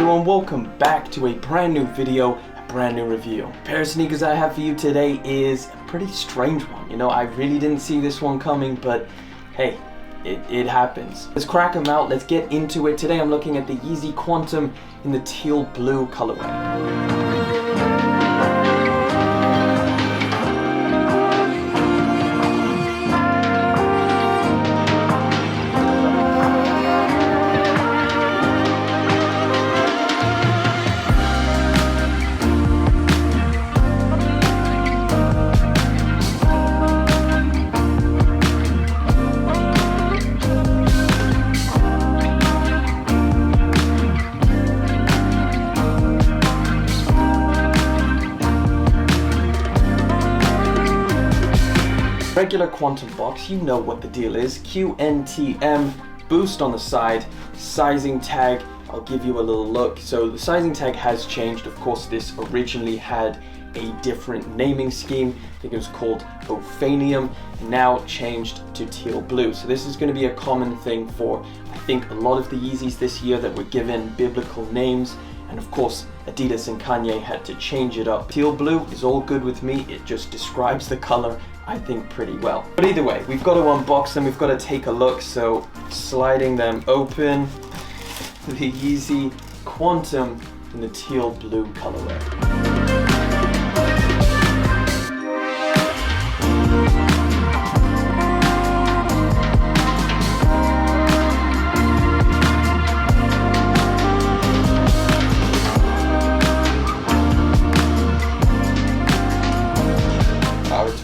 everyone, welcome back to a brand new video, a brand new review. The pair of sneakers I have for you today is a pretty strange one. You know, I really didn't see this one coming, but hey, it happens. Let's crack them out, let's get into it. Today I'm looking at the Yeezy Qntm in the teal blue colorway. Regular Qntm box, you know what the deal is. QNTM, boost on the side, sizing tag, I'll give you a little look. So the sizing tag has changed. Of course, this originally had a different naming scheme. I think it was called Ophanium, now changed to Teal Blue. So this is going to be a common thing for, I think, a lot of the Yeezys this year that were given biblical names. And of course, Adidas and Kanye had to change it up. Teal Blue is all good with me. It just describes the color, I think, pretty well. But either way, we've got to unbox them, we've got to take a look. So sliding them open, the Yeezy Qntm in the teal blue colorway.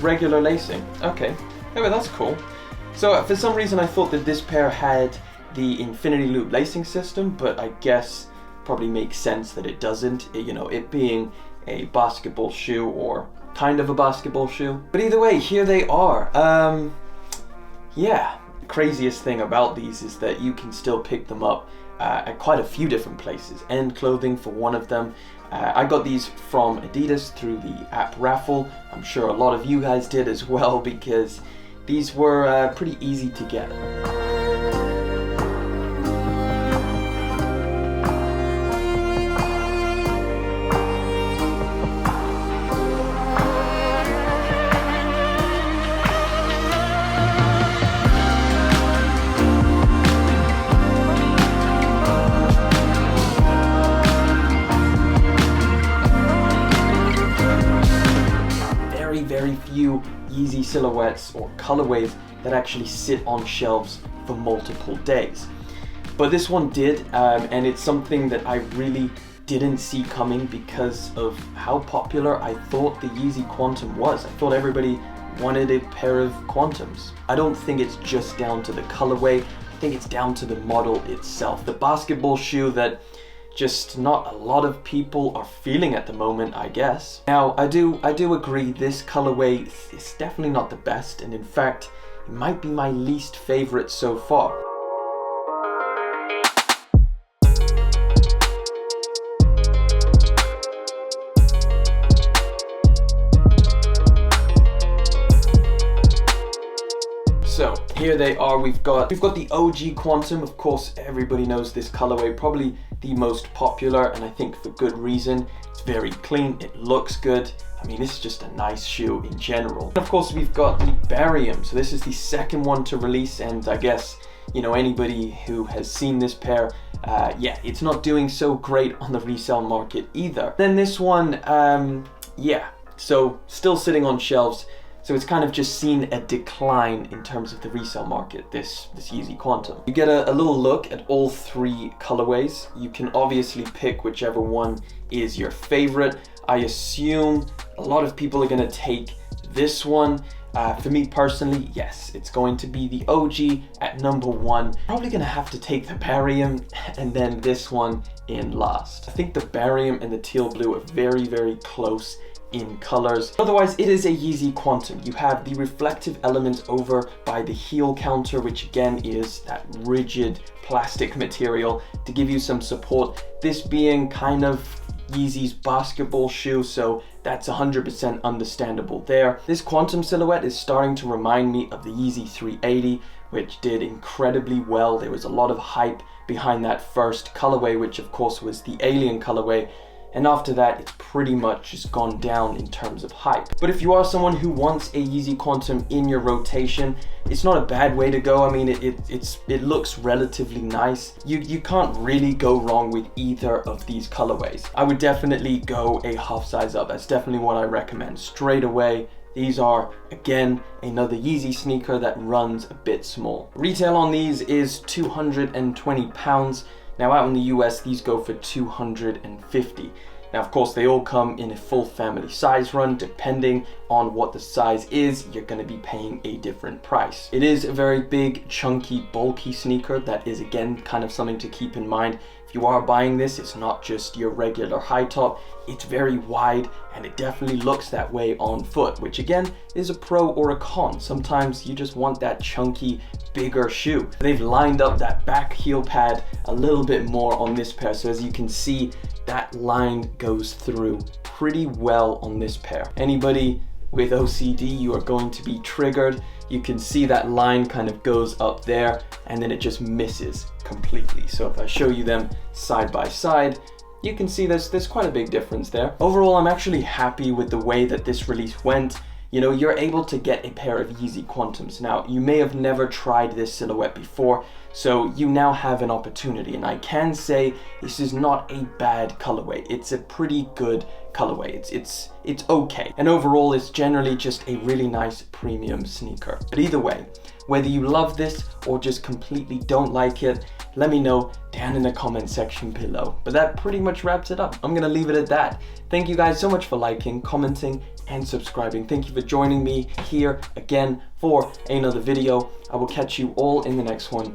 Regular lacing. Okay, anyway, that's cool. So for some reason I thought that this pair had the infinity loop lacing system, but I guess probably makes sense that it doesn't, you know, it being a basketball shoe or kind of a basketball shoe. But either way, here they are. Yeah, the craziest thing about these is that you can still pick them up at quite a few different places. End Clothing for one of them. I got these from Adidas through the app raffle. I'm sure a lot of you guys did as well, because these were pretty easy to get. Very few Yeezy silhouettes or colorways that actually sit on shelves for multiple days. But this one did, and it's something that I really didn't see coming because of how popular I thought the Yeezy Qntm was. I thought everybody wanted a pair of Qntms. I don't think it's just down to the colorway, I think it's down to the model itself. The basketball shoe that just not a lot of people are feeling at the moment, I guess. Now, I do agree this colorway is definitely not the best, and in fact, it might be my least favorite so far. So here they are. We've got the OG Qntm. Of course, everybody knows this colorway, probably the most popular, and I think for good reason. It's very clean, it looks good. I mean, this is just a nice shoe in general. And of course, we've got the Barium. So this is the second one to release, and I guess, you know, anybody who has seen this pair, yeah, it's not doing so great on the resale market either. Then this one, yeah, so still sitting on shelves. So it's kind of just seen a decline in terms of the resale market, this Yeezy Qntm. You get a little look at all three colorways. You can obviously pick whichever one is your favorite. I assume a lot of people are gonna take this one. For me personally, yes, it's going to be the OG at number one. Probably gonna have to take the Barium and then this one in last. I think the Barium and the teal blue are very, very close in colors. Otherwise, it is a Yeezy Qntm. You have the reflective element over by the heel counter, which again is that rigid plastic material to give you some support. This being kind of Yeezy's basketball shoe, so that's 100% understandable there. This Qntm silhouette is starting to remind me of the Yeezy 380, which did incredibly well. There was a lot of hype behind that first colorway, which of course was the Alien colorway. And after that, it's pretty much just gone down in terms of hype. But if you are someone who wants a Yeezy Qntm in your rotation, it's not a bad way to go. I mean, it looks relatively nice. You can't really go wrong with either of these colorways. I would definitely go a half size up. That's definitely what I recommend straight away. These are, again, another Yeezy sneaker that runs a bit small. Retail on these is £220. Now out in the US, these go for $250. Now, of course, they all come in a full family size run. Depending on what the size is, you're going to be paying a different price. It is a very big, chunky, bulky sneaker. That is, again, kind of something to keep in mind. If you are buying this, it's not just your regular high top. It's very wide, and it definitely looks that way on foot, which again is a pro or a con. Sometimes you just want that chunky, bigger shoe. They've lined up that back heel pad a little bit more on this pair. So as you can see, that line goes through pretty well on this pair. Anybody with OCD, you are going to be triggered. You can see that line kind of goes up there and then it just misses completely. So if I show you them side by side, you can see there's quite a big difference there. Overall, I'm actually happy with the way that this release went. You know, you're able to get a pair of Yeezy Qntms. Now, you may have never tried this silhouette before, so you now have an opportunity. And I can say this is not a bad colorway. It's a pretty good colorway. It's okay. And overall, it's generally just a really nice premium sneaker. But either way, whether you love this or just completely don't like it, let me know down in the comment section below. But that pretty much wraps it up. I'm gonna leave it at that. Thank you guys so much for liking, commenting, and subscribing. Thank you for joining me here again for another video. I will catch you all in the next one.